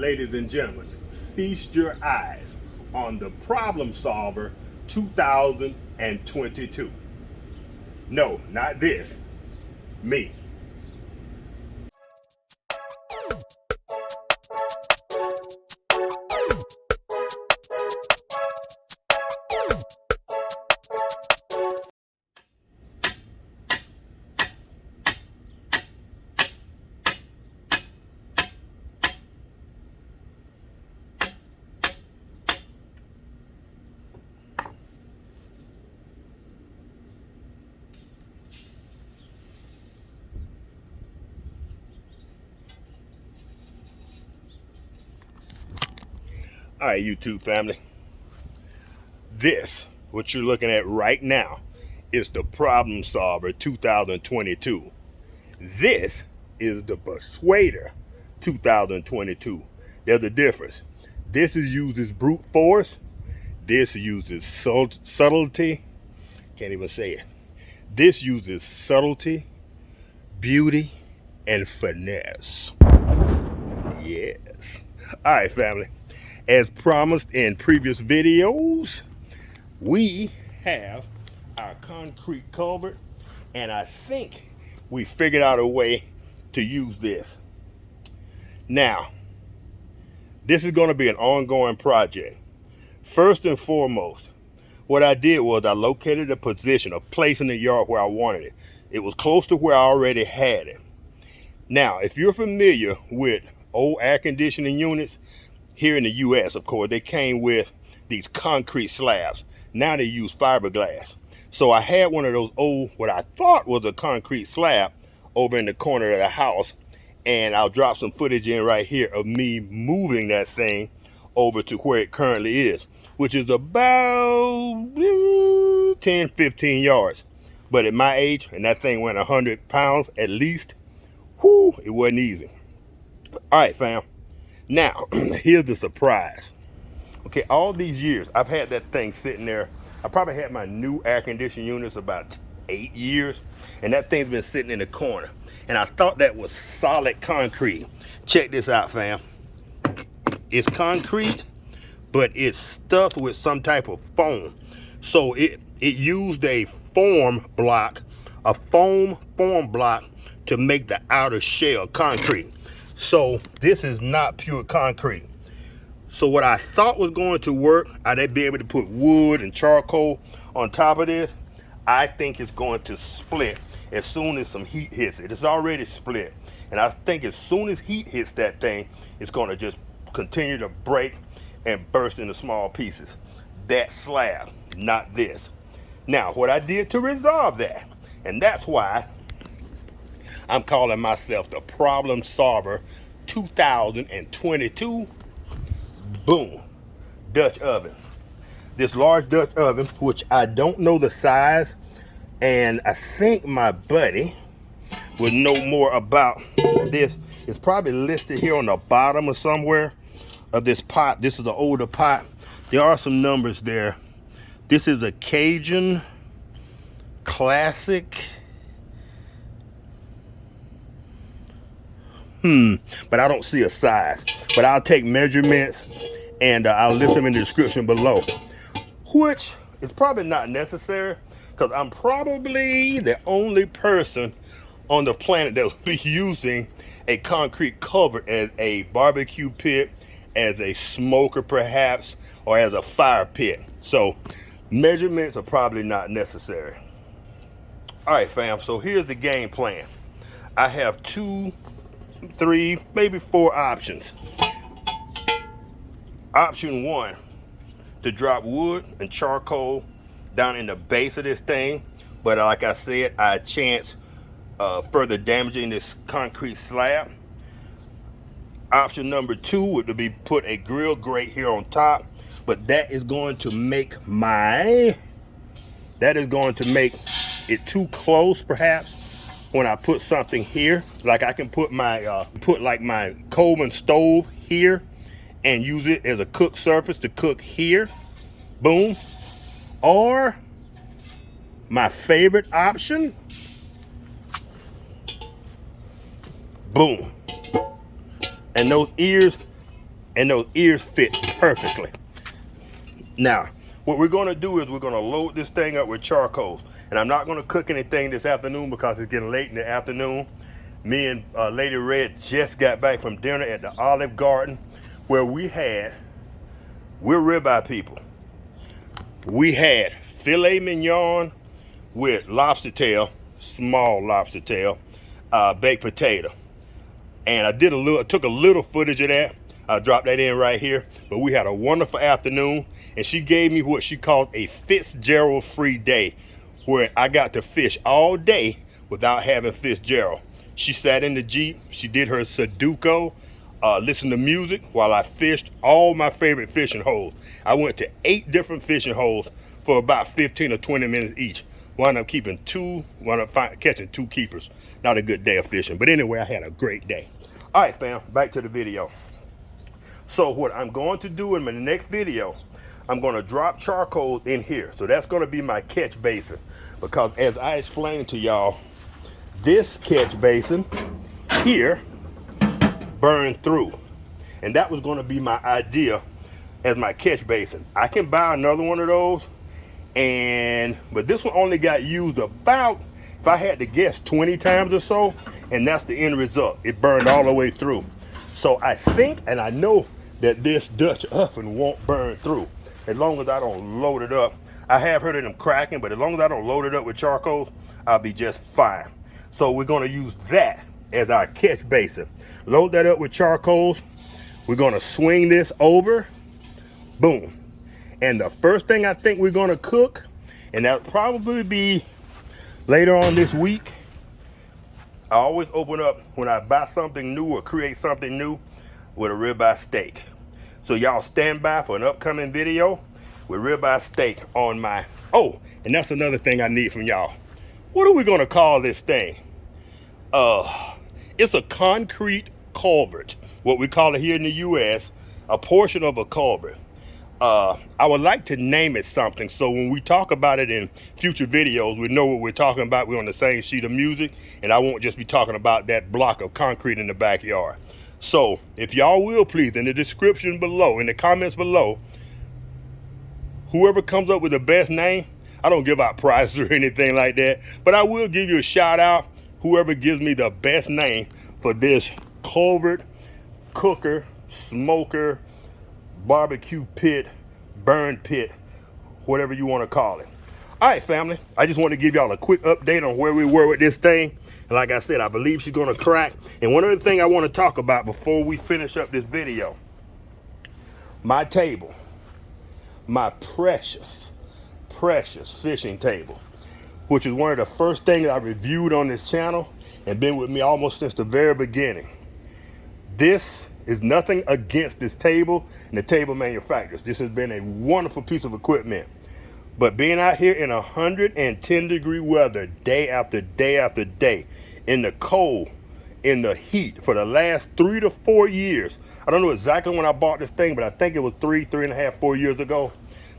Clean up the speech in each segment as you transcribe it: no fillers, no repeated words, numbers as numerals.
Ladies and gentlemen, feast your eyes on the Problem Solver 2022. No, not this, me. All right, YouTube family. This, what you're looking at right now, is the Problem Solver 2022. This is the Persuader 2022. There's a difference. This uses brute force. This uses subtlety. Can't even say it. This uses subtlety, beauty, and finesse. Yes. All right, family. As promised in previous videos, we have our concrete culvert, and I think we figured out a way to use this. Now, this is going to be an ongoing project. First and foremost, what I did was I located a position, a place in the yard where I wanted it. It was close to where I already had it. Now, if you're familiar with old air conditioning units, here in the US, of course, they came with these concrete slabs. Now they use fiberglass. So I had one of those old, what I thought was a concrete slab over in the corner of the house. And I'll drop some footage in right here of me moving that thing over to where it currently is, which is about 10, 15 yards. But at my age, and that thing went 100 pounds at least, whoo, it wasn't easy. All right, fam. Now, here's the surprise. Okay, all these years, I've had that thing sitting there. I probably had my new air conditioning units about 8 years, and that thing's been sitting in the corner. And I thought that was solid concrete. Check this out, fam. It's concrete, but it's stuffed with some type of foam. So it used a foam block to make the outer shell concrete. So this is not pure concrete. So what I thought was going to work, I'd be able to put wood and charcoal on top of this. I think it's going to split as soon as some heat hits it. It's already split. And I think as soon as heat hits that thing, it's going to just continue to break and burst into small pieces. That slab, not this. Now, what I did to resolve that, and that's why I'm calling myself the Problem Solver 2022. Boom. Dutch oven. This large Dutch oven, which I don't know the size, and I think my buddy would know more about this. It's probably listed here on the bottom or somewhere of this pot. This is an older pot. There are some numbers there. This is a Cajun Classic. But I don't see a size. But I'll take measurements and I'll list them in the description below. Which is probably not necessary, because I'm probably the only person on the planet that will be using a concrete culvert as a barbecue pit, as a smoker perhaps, or as a fire pit. So measurements are probably not necessary. All right, fam, so here's the game plan. I have 2, 3, maybe 4 options. Option 1, to drop wood and charcoal down in the base of this thing, but like I said, I chance further damaging this concrete slab. Option number 2 would be put a grill grate here on top, but that is going to make it too close perhaps when I put something here. Like I can put my my Coleman stove here and use it as a cook surface to cook here. Boom. Or my favorite option, boom. And those ears and those ears fit perfectly. Now, what we're gonna do is we're gonna load this thing up with charcoals. And I'm not gonna cook anything this afternoon because it's getting late in the afternoon. Me and Lady Red just got back from dinner at the Olive Garden, where we're ribeye people. We had filet mignon with lobster tail, small lobster tail, baked potato. And I took a little footage of that. I dropped that in right here. But we had a wonderful afternoon, and she gave me what she called a Fitzgerald-free day, where I got to fish all day without having Fitzgerald. She sat in the Jeep, she did her Sudoku, listened to music while I fished all my favorite fishing holes. I went to 8 different fishing holes for about 15 or 20 minutes each. Wound up catching 2 keepers. Not a good day of fishing, but anyway, I had a great day. All right, fam, back to the video. So what I'm going to do in my next video, I'm going to drop charcoal in here. So that's going to be my catch basin, because as I explained to y'all, this catch basin here burned through, and that was going to be my idea as my catch basin. I can buy another one of those, but this one only got used about, if I had to guess, 20 times or so, and that's the end result. It burned all the way through. So I think, and I know, that this Dutch oven won't burn through as long as I don't load it up. I have heard of them cracking, but as long as I don't load it up with charcoal, I'll be just fine. So we're going to use that as our catch basin. Load that up with charcoals. We're going to swing this over. Boom. And the first thing I think we're going to cook, and that'll probably be later on this week. I always open up when I buy something new or create something new with a ribeye steak. So y'all stand by for an upcoming video with ribeye steak on my, oh, and that's another thing I need from y'all. What are we gonna call this thing? It's a concrete culvert, what we call it here in the US, a portion of a culvert. I would like to name it something, so when we talk about it in future videos, we know what we're talking about. We're on the same sheet of music, and I won't just be talking about that block of concrete in the backyard. So if y'all will, please, in the description below, in the comments below, whoever comes up with the best name, I don't give out prizes or anything like that, but I will give you a shout out, whoever gives me the best name for this culvert, cooker, smoker, barbecue pit, burn pit, whatever you want to call it. All right, family, I just want to give y'all a quick update on where we were with this thing. And like I said, I believe she's going to crack. And one other thing I want to talk about before we finish up this video, my table, my precious fishing table, which is one of the first things I reviewed on this channel and been with me almost since the very beginning. This is nothing against this table and the table manufacturers. This has been a wonderful piece of equipment. But being out here in 110-degree weather day after day after day, in the cold, in the heat, for the last 3 to 4 years, I don't know exactly when I bought this thing, but I think it was 3.5, 4 years ago,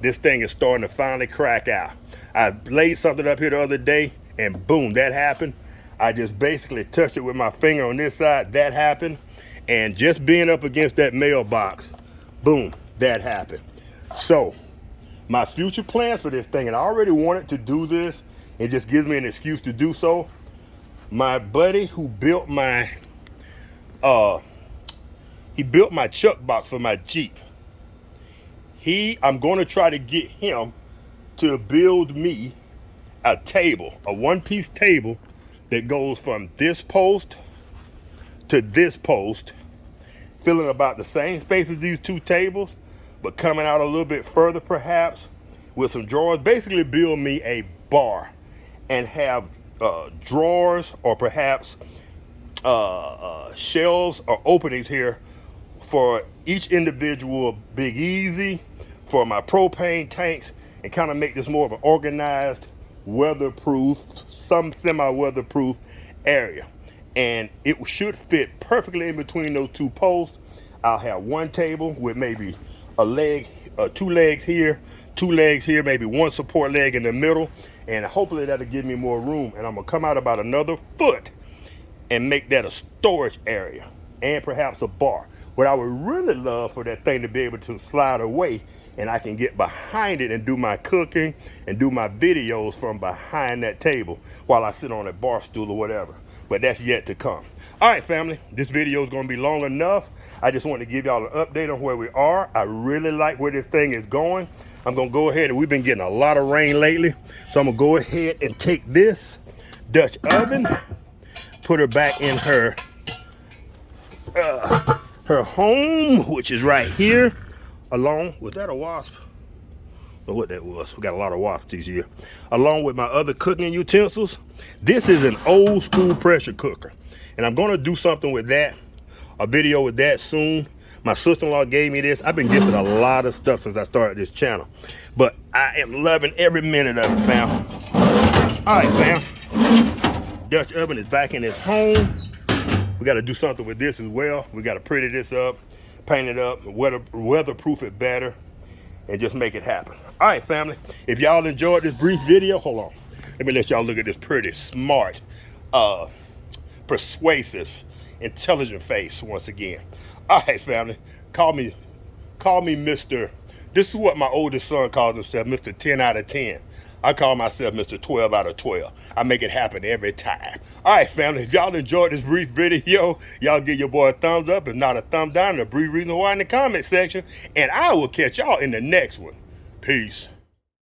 this thing is starting to finally crack out. I laid something up here the other day, and boom, that happened. I just basically touched it with my finger on this side, that happened. And just being up against that mailbox, boom, that happened. So my future plans for this thing, and I already wanted to do this, it just gives me an excuse to do so. My buddy who built my chuck box for my Jeep, I'm going to try to get him to build me a table, a one-piece table that goes from this post to this post, filling about the same space as these two tables, but coming out a little bit further perhaps, with some drawers. Basically build me a bar and have drawers or perhaps shelves or openings here for each individual Big Easy, for my propane tanks, and kind of make this more of an organized, weatherproof, some semi-weatherproof area. And it should fit perfectly in between those two posts. I'll have one table with maybe a leg, 2 legs here, 2 legs here, maybe one support leg in the middle, and hopefully that'll give me more room. And I'm gonna come out about another foot and make that a storage area and perhaps a bar. What I would really love for that thing to be able to slide away and I can get behind it and do my cooking and do my videos from behind that table while I sit on a bar stool or whatever. But that's yet to come. All right, family, this video is going to be long enough. I just want to give y'all an update on where we are. I really like where this thing is going. I'm going to go ahead, and we've been getting a lot of rain lately. So I'm going to go ahead and take this Dutch oven, put her back in her home, which is right here, along, was that a wasp? Or what that was. We got a lot of wasps this year. Along with my other cooking utensils. This is an old school pressure cooker. And I'm gonna do something with that, a video with that soon. My sister-in-law gave me this. I've been gifted a lot of stuff since I started this channel. But I am loving every minute of it, fam. All right, fam. Dutch oven is back in its home. We gotta do something with this as well. We gotta pretty this up, paint it up, weatherproof it better, and just make it happen. All right, family, if y'all enjoyed this brief video, hold on. Let me let y'all look at this pretty, smart, persuasive, intelligent face once again. All right, family, call me Mr. This is what my oldest son calls himself, Mr. 10 out of 10. I call myself Mr. 12 out of 12. I make it happen every time. All right, family, if y'all enjoyed this brief video, y'all give your boy a thumbs up, if not a thumb down, and a brief reason why in the comment section. And I will catch y'all in the next one. Peace.